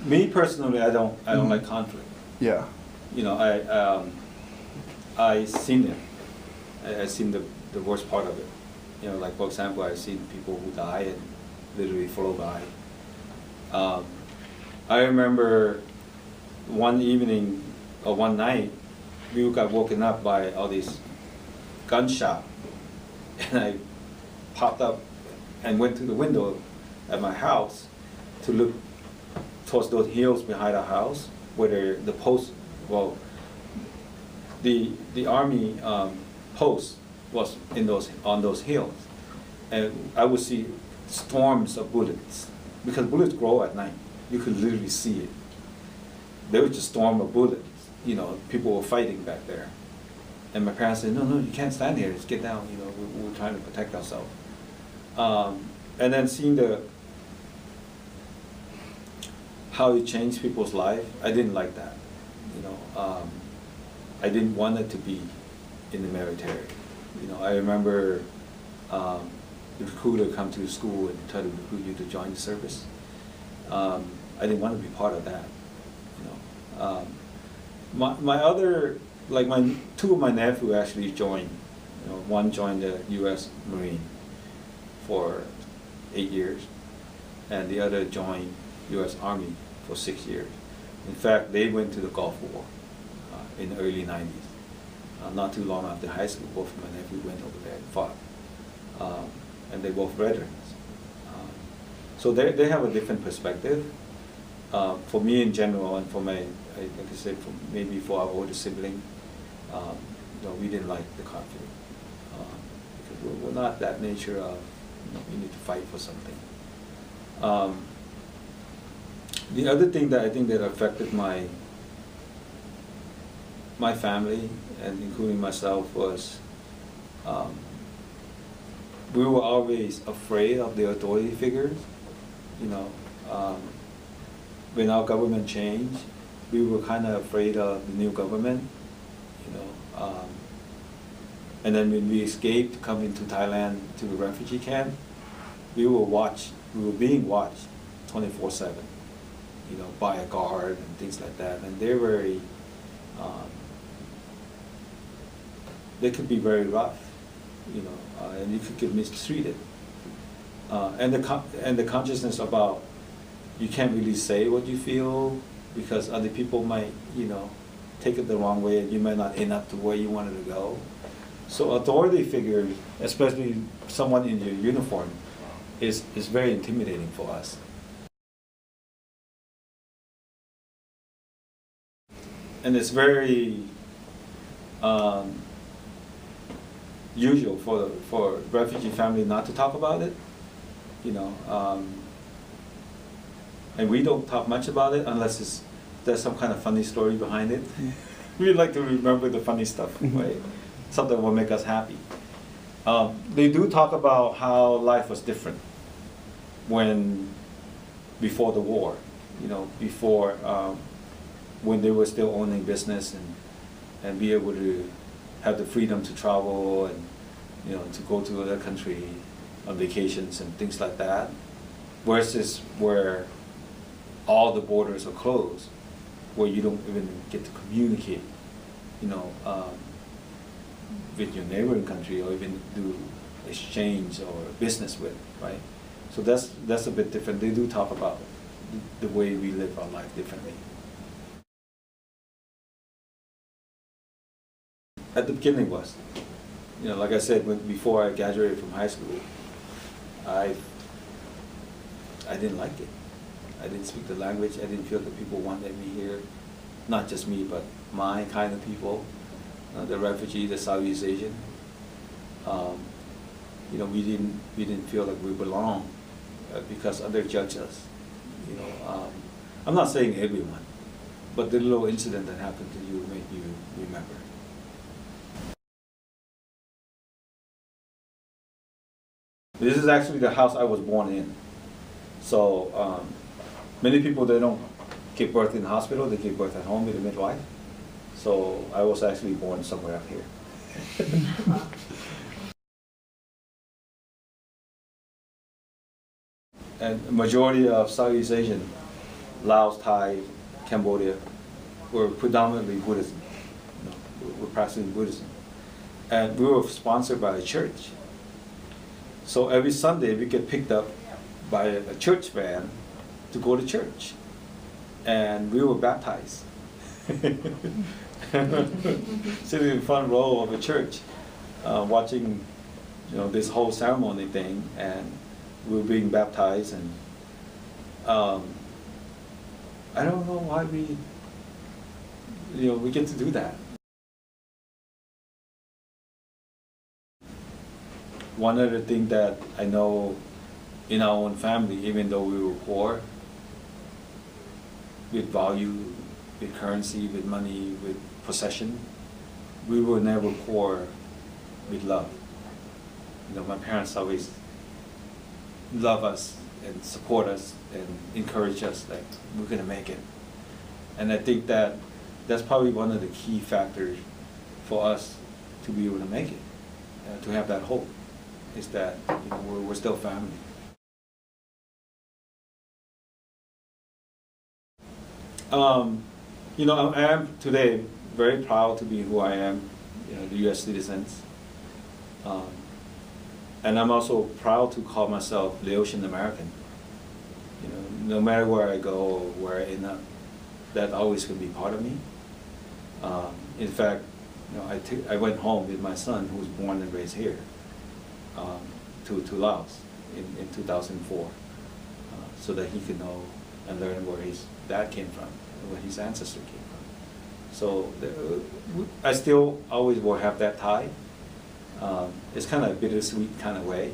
Me personally, I don't like conflict. Yeah. You know, I seen it. I seen the worst part of it. You know, like for example, I seen people who die and literally flow by. I remember one evening or one night, we got woken up by all these gunshot, and I popped up and went to the window at my house to look towards those hills behind our house, where the post, well, the army post was on those hills, and I would see storms of bullets, because bullets grow at night. You could literally see it. There was just a storm of bullets. You know, people were fighting back there, and my parents said, "No, you can't stand here. Just get down. You know, we're trying to protect ourselves." And then seeing how it changed people's life, I didn't like that. You know, I didn't want it to be in the military. You know, I remember the recruiter come to the school and try to recruit you to join the service. I didn't want to be part of that. You know, my other, like two of my nephews actually joined. You know, one joined the U.S. Marine for 8 years, and the other joined U.S. Army for 6 years. In fact, they went to the Gulf War in the early 90s. Not too long after high school, both of my nephews went over there and fought. And they're both veterans. So they have a different perspective. For me in general, and for like I said, maybe for our older sibling, you know, we didn't like the conflict. Because we're not that nature of, you know, we need to fight for something. The other thing that I think that affected my family, and including myself, was we were always afraid of the authority figures. You know, when our government changed, we were kind of afraid of the new government. You know, and then when we escaped, coming to Thailand to the refugee camp, we were being watched 24/7. You know, by a guard and things like that, and they're very, they could be very rough, you know, and you could get mistreated. And the consciousness about you can't really say what you feel because other people might, you know, take it the wrong way, and you might not end up to where you wanted to go. So authority figures, especially someone in your uniform, is very intimidating for us. And it's very usual for refugee family not to talk about it, you know, and we don't talk much about it unless there's some kind of funny story behind it. We like to remember the funny stuff, right? Something will make us happy. They do talk about how life was different before the war, you know, before. When they were still owning business and be able to have the freedom to travel and, you know, to go to other country on vacations and things like that, versus where all the borders are closed, where you don't even get to communicate, you know, with your neighboring country, or even do exchange or business with, right? So that's a bit different. They do talk about the way we live our life differently. At the beginning was, you know, like I said, before I graduated from high school, I didn't like it. I didn't speak the language. I didn't feel that people wanted me here. Not just me, but my kind of people, the refugee, the Southeast Asian. You know, we didn't feel like we belong because others judge us. You know, I'm not saying everyone, but the little incident that happened to you made you remember. This is actually the house I was born in. So many people, they don't give birth in the hospital, they give birth at home with a midwife. So I was actually born somewhere up here. And the majority of Southeast Asian Laos, Thai, Cambodia, were predominantly Buddhism. You know, we're practicing Buddhism. And we were sponsored by a church. So every Sunday we get picked up by a church van to go to church. And we were baptized. Sitting in the front row of a church, watching, you know, this whole ceremony thing, and we were being baptized, and I don't know why we get to do that. One other thing that I know in our own family, even though we were poor, with value, with currency, with money, with possession, we were never poor with love. You know, my parents always love us and support us and encourage us, like, we're gonna make it. And I think that that's probably one of the key factors for us to be able to make it, to have that hope, is that, you know, we're still family. You know, I am today very proud to be who I am, you know, the U.S. citizens. And I'm also proud to call myself Laotian American. You know, no matter where I go or where I end up, that always will be part of me. In fact, you know, I went home with my son, who was born and raised here, to Laos in 2004, so that he could know and learn where his dad came from, where his ancestor came from. So I still always will have that tie. It's kind of a bittersweet kind of way,